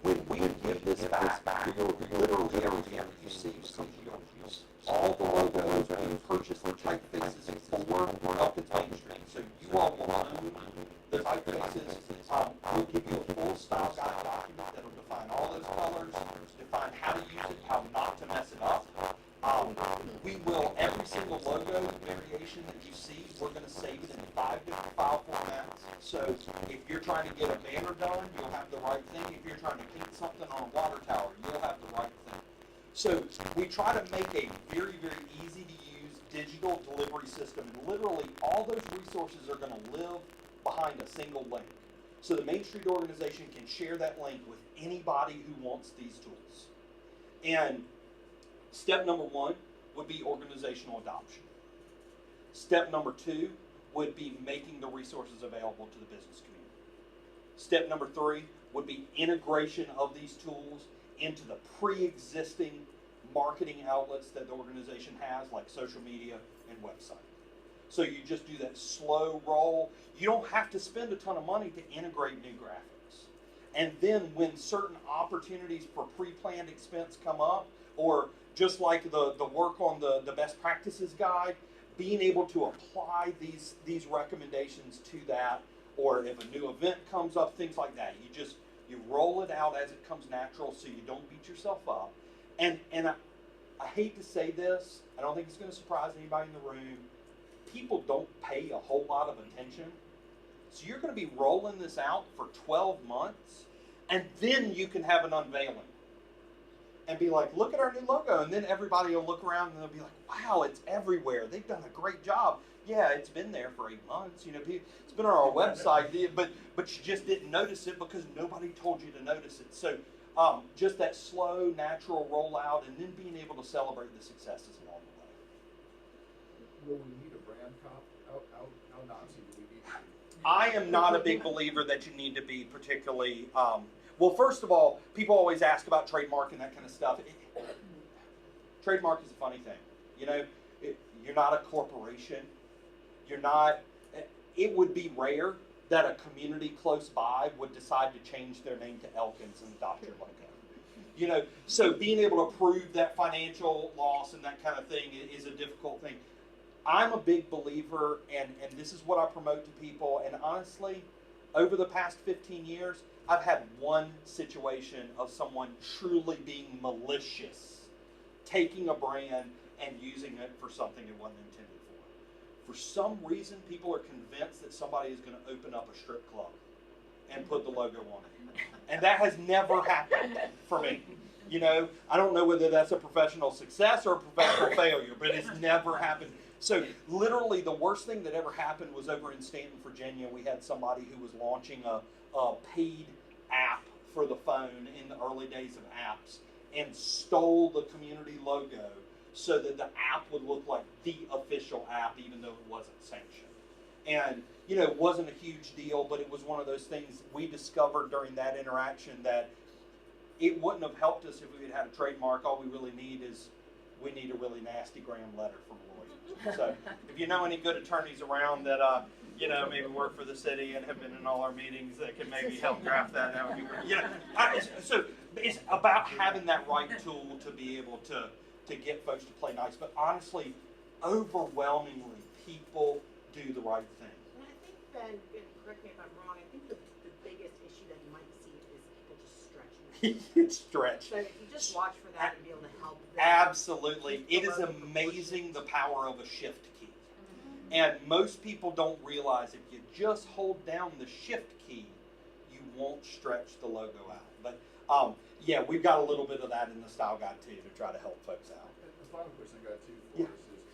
Speaker 2: When we give this back, we'll literally receive some use. All the logos are being purchased from Typefaces for Elkins Main Street. So you all will own the Typefaces. We'll give you a full style guide document that will define all those colors, define how to use it, how not to mess it up. We will, every single logo variation that you see, we're going to save it in 5 different file formats. So if you're trying to get a banner done, you'll have the right thing. If you're trying to paint something on a water tower, you'll have the right thing. So we try to make a very, very easy to use digital delivery system. And literally all those resources are going to live behind a single link. So the Main Street organization can share that link with anybody who wants these tools. And step number 1 would be organizational adoption. Step number 2 would be making the resources available to the business community. Step number 3 would be integration of these tools into the pre-existing marketing outlets that the organization has, like social media and website. So you just do that slow roll. You don't have to spend a ton of money to integrate new graphics. And then when certain opportunities for pre-planned expense come up, or just like the work on the best practices guide, being able to apply these recommendations to that, or if a new event comes up, things like that. You roll it out as it comes natural, so you don't beat yourself up. And I hate to say this, I don't think it's going to surprise anybody in the room. People don't pay a whole lot of attention. So you're going to be rolling this out for 12 months, and then you can have an unveiling. And be like, look at our new logo. And then everybody will look around and they'll be like, wow, it's everywhere. They've done a great job. Yeah, it's been there for 8 months. You know, it's been on our website, but you just didn't notice it because nobody told you to notice it. So just that slow, natural rollout, and then being able to celebrate the successes along the way.
Speaker 6: Will we need a brand cop? How Nazi do we need to be?
Speaker 2: I am not a big believer that you need to be particularly. Well, first of all, people always ask about trademark and that kind of stuff. Trademark is a funny thing. You know, you're not a corporation. You're not. It would be rare that a community close by would decide to change their name to Elkins and adopt your logo. You know, so being able to prove that financial loss and that kind of thing is a difficult thing. I'm a big believer, and this is what I promote to people, and honestly, over the past 15 years, I've had one situation of someone truly being malicious, taking a brand and using it for something it wasn't intended For some reason, people are convinced that somebody is going to open up a strip club and put the logo on it. And that has never happened for me. You know, I don't know whether that's a professional success or a professional failure, but it's never happened. So literally the worst thing that ever happened was over in Stanton, Virginia. We had somebody who was launching a paid app for the phone in the early days of apps and stole the community logo so that the app would look like the official app even though it wasn't sanctioned. And, you know, it wasn't a huge deal, but it was one of those things we discovered during that interaction that it wouldn't have helped us if we had had a trademark. All we really need is we need a really nasty Graham letter from lawyers. So if you know any good attorneys around that, you know, maybe work for the city and have been in all our meetings that can maybe help draft that, that would be great. You know, so it's about having that right tool to be able to get folks to play nice. But honestly, overwhelmingly, people do the right thing.
Speaker 7: And I think, Ben, and correct me if I'm wrong, I think the biggest issue that you might see is people just stretching.
Speaker 2: It's stretched.
Speaker 7: So if you just watch for that and be able to help them.
Speaker 2: Absolutely.
Speaker 7: keep
Speaker 2: It is
Speaker 7: the logo
Speaker 2: amazing the power of a shift key. And most people don't realize if you just hold down the shift key, you won't stretch the logo out. But yeah, we've got a little bit of that in the style guide too to try to help folks out.
Speaker 8: The final question I got too for us is,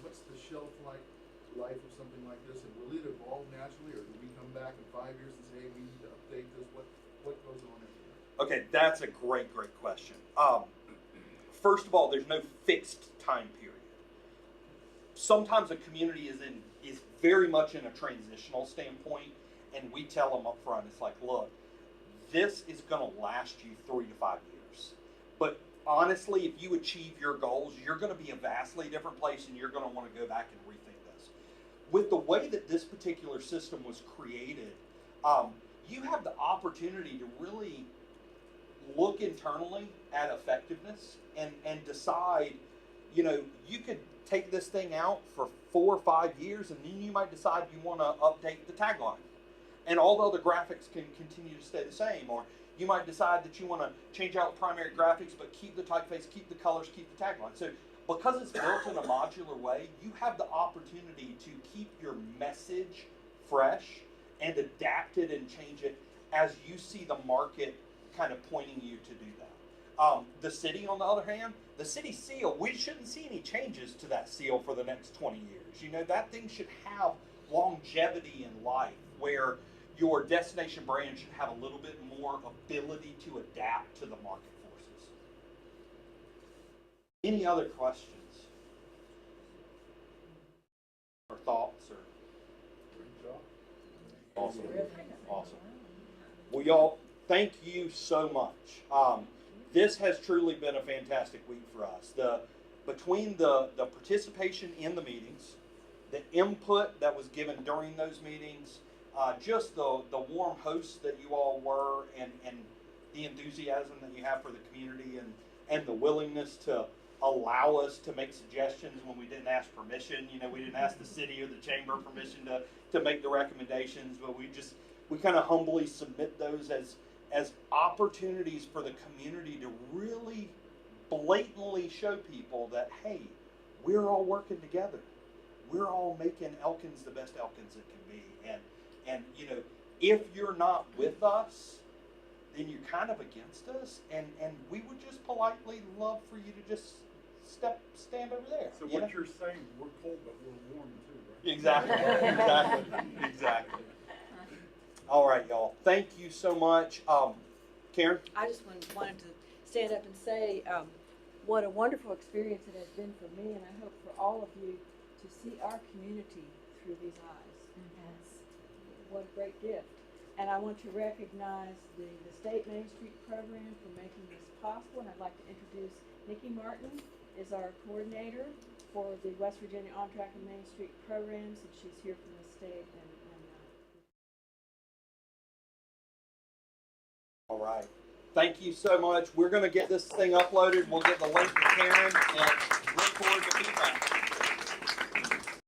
Speaker 8: what's the shelf life of something like this, and will it evolve naturally, or do we come back in 5 years and say, hey, we need to update this? What goes on in here?
Speaker 2: Okay, that's a great question. First of all, there's no fixed time period. Sometimes a community is very much in a transitional standpoint, and we tell them up front, it's like, look, this is going to last you 3 to 5 years. But honestly, if you achieve your goals, you're going to be a vastly different place, and you're going to want to go back and rethink this. With the way that this particular system was created, you have the opportunity to really look internally at effectiveness and decide, you know, you could take this thing out for 4 or 5 years, and then you might decide you want to update the tagline. And all the other graphics can continue to stay the same. Or you might decide that you want to change out the primary graphics, but keep the typeface, keep the colors, keep the tagline. So because it's built in a modular way, you have the opportunity to keep your message fresh and adapt it and change it as you see the market kind of pointing you to do that. The city, on the other hand, the city seal, we shouldn't see any changes to that seal for the next 20 years. You know, that thing should have longevity in life where your destination brand should have a little bit more ability to adapt to the market forces. Any other questions or thoughts? Or
Speaker 8: Great job.
Speaker 2: awesome, awesome. Well, y'all, thank you so much. This has truly been a fantastic week for us. Between the participation in the meetings, the input that was given during those meetings, just the warm hosts that you all were, and the enthusiasm that you have for the community, and the willingness to allow us to make suggestions when we didn't ask permission. You know, we didn't ask the city or the chamber permission to make the recommendations, but we kind of humbly submit those as opportunities for the community to really blatantly show people that, hey, we're all working together. We're all making Elkins the best Elkins it can be. And you know, if you're not with us, then you're kind of against us. And we would just politely love for you to just stand over there.
Speaker 6: So
Speaker 2: you
Speaker 6: what
Speaker 2: know?
Speaker 6: you're saying, we're cold, but we're warm too, right?
Speaker 2: Exactly. All right, y'all. Thank you so much. Karen?
Speaker 1: I just wanted to stand up and say what a wonderful experience it has been for me, and I hope for all of you to see our community through these eyes. Yes. What a great gift. And I want to recognize the State Main Street program for making this possible, and I'd like to introduce Nikki Martin is our coordinator for the West Virginia On Track and Main Street programs, and she's here from the state.
Speaker 2: All right. Thank you so much. We're going to get this thing uploaded. We'll get the link to Karen and look forward to feedback.